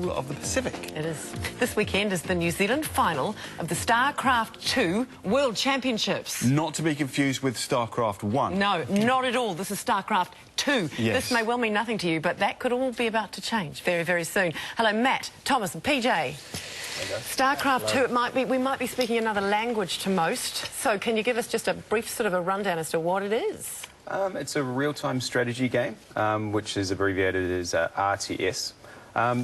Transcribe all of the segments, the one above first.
whole of the Pacific. It is. This weekend is the New Zealand final of the StarCraft 2 World Championships. Not to be confused with StarCraft 1. No, not at all. This is StarCraft 2. Yes. This may well mean nothing to you, but that could all be about to change very, very soon. Hello, Matt, Thomas and PJ. StarCraft 2, we might be speaking another language to most. So can you give us just a brief sort of a rundown as to what it is? It's a real-time strategy game, which is abbreviated as RTS.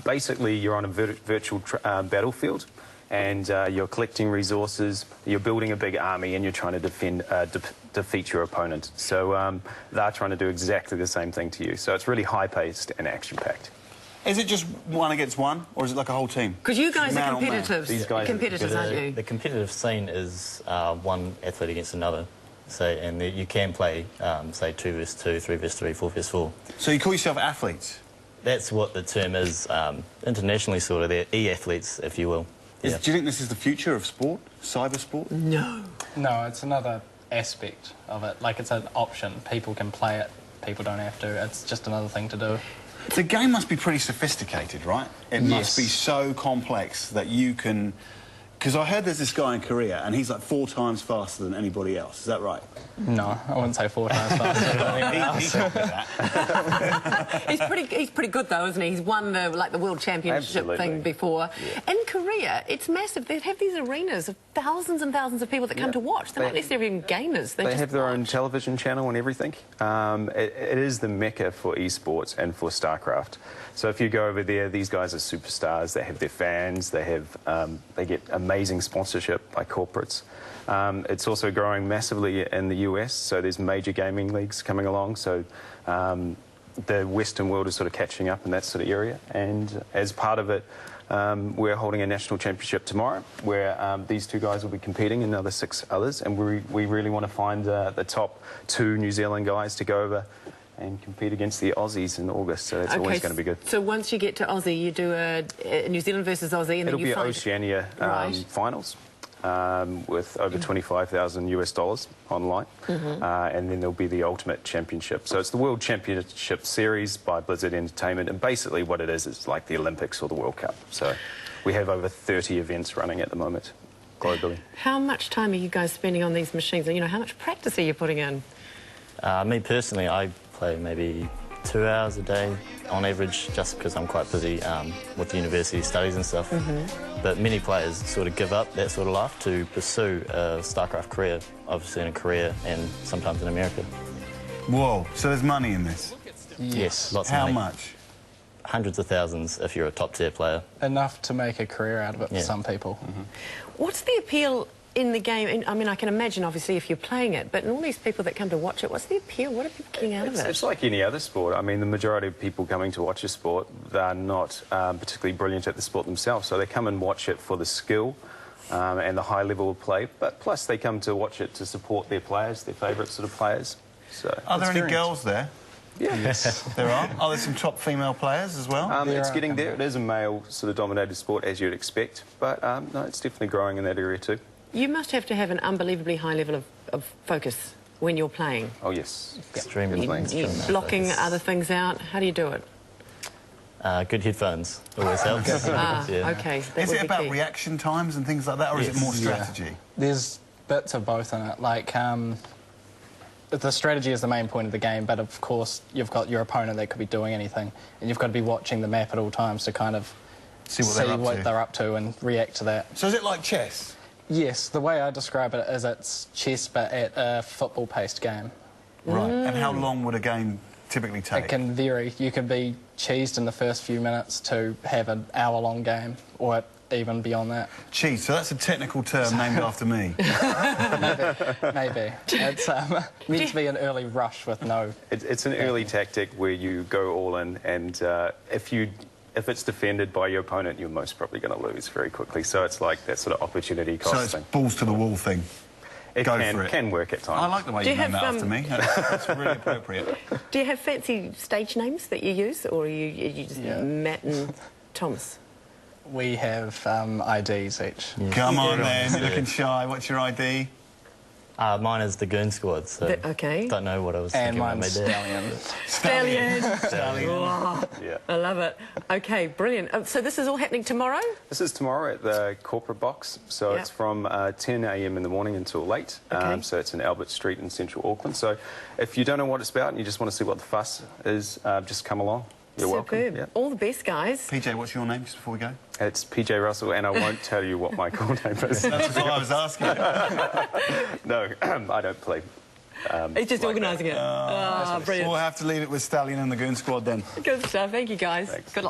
Basically, you're on a virtual battlefield, and you're collecting resources, you're building a big army, and you're trying to defeat your opponent. So they're trying to do exactly the same thing to you. So it's really high-paced and action-packed. Is it just one against one, or is it like a whole team? Because you guys are competitive. These guys competitors, aren't you? The competitive scene is one athlete against another. So, and you can play, say, 2 vs 2, 3 vs 3, 4 vs 4. So you call yourself athletes? That's what the term is internationally, sort of. They're e-athletes, if you will. Do you think this is the future of sport, cyber sport? No. No, it's another aspect of it. Like, it's an option. People can play it. People don't have to. It's just another thing to do. The game must be pretty sophisticated, right? It must be so complex that you can... Because I heard there's this guy in Korea, and he's like 4 times faster than anybody else. Is that right? No, I wouldn't say 4 times faster than anyone else. He told me that. He's pretty good, though, isn't he? He's won the World Championship thing before. Yeah. In Korea, it's massive. They have these arenas of thousands and thousands of people that come to watch. They're not necessarily even gamers. They have their own television channel and everything. It is the mecca for esports and for StarCraft. So if you go over there, these guys are superstars. They have their fans. They have they get amazing sponsorship by corporates. It's also growing massively in the US, so there's major gaming leagues coming along, so the Western world is sort of catching up in that sort of area, and as part of it, we're holding a national championship tomorrow, where these 2 guys will be competing and another 6 others, and we really want to find the top 2 New Zealand guys to go over and compete against the Aussies in August, so that's always going to be good. So once you get to Aussie, you do a New Zealand versus Aussie, and it'll then you be Oceania finals with over $25,000 online, and then there'll be the Ultimate Championship. So it's the World Championship Series by Blizzard Entertainment, and basically what it is like the Olympics or the World Cup. So we have over 30 events running at the moment globally. How much time are you guys spending on these machines? And, you know, how much practice are you putting in? Me personally, I play maybe 2 hours a day on average, just because I'm quite busy with university studies and stuff. But many players sort of give up that sort of life to pursue a StarCraft career, obviously in Korea and sometimes in America. Whoa, so there's money in this? Yes, lots of money. How much? Hundreds of thousands if you're a top-tier player. Enough to make a career out of it for some people. What's the appeal in the game? I mean, I can imagine, obviously, if you're playing it, but in all these people that come to watch it, what's the appeal? What are people getting out of it? It's like any other sport. I mean, the majority of people coming to watch a sport, they're not particularly brilliant at the sport themselves, so they come and watch it for the skill and the high level of play, but plus they come to watch it to support their players, their favourite sort of players. So are there any girls there? Yeah. Yes. There are? Are there some top female players as well? It's getting there. It is a male sort of dominated sport, as you'd expect, but no, it's definitely growing in that area too. You must have to have an unbelievably high level of focus when you're playing. Oh, yes. Extremely. Blocking other things out. How do you do it? Good headphones always helps. Okay. Is it about reaction times and things like that, or is it more strategy? Yeah. There's bits of both in it. Like, the strategy is the main point of the game, but of course you've got your opponent that could be doing anything, and you've got to be watching the map at all times to kind of see what they're up to and react to that. So is it like chess? Yes, the way I describe it is it's chess but at a football-paced game. Right, and how long would a game typically take? It can vary. You can be cheesed in the first few minutes to have an hour-long game, or even beyond that. Cheese, so that's a technical term named after me. Maybe. It's meant to be an early rush with no... It's an early tactic where you go all in, and if it's defended by your opponent, you're most probably going to lose very quickly. So it's like that sort of opportunity cost thing. So it's balls to the wall thing. It can work at times. I like the way you named that after me. That's really appropriate. Do you have fancy stage names that you use, or are you just Matt and Thomas? We have IDs each. Come on then, you're looking shy. What's your ID? Mine is the Goon Squad, so okay. don't know what I was And thinking when I mine's made that. Stallion. Wow. Yeah. I love it. Okay, brilliant. So this is all happening tomorrow? This is tomorrow at the corporate box, so Yep. it's from 10 a.m. in the morning until late. Okay. So it's in Albert Street in central Auckland. So if you don't know what it's about and you just want to see what the fuss is, just come along. You're welcome. Superb. Yeah. All the best, guys. PJ, what's your name just before we go? It's PJ Russell, and I won't tell you what my call name is. That's what I was asking. No, I don't play. He's just like organising it. Ah, brilliant. We'll have to leave it with Stallion and the Goon Squad then. Good stuff. Thank you, guys. Thanks. Good luck.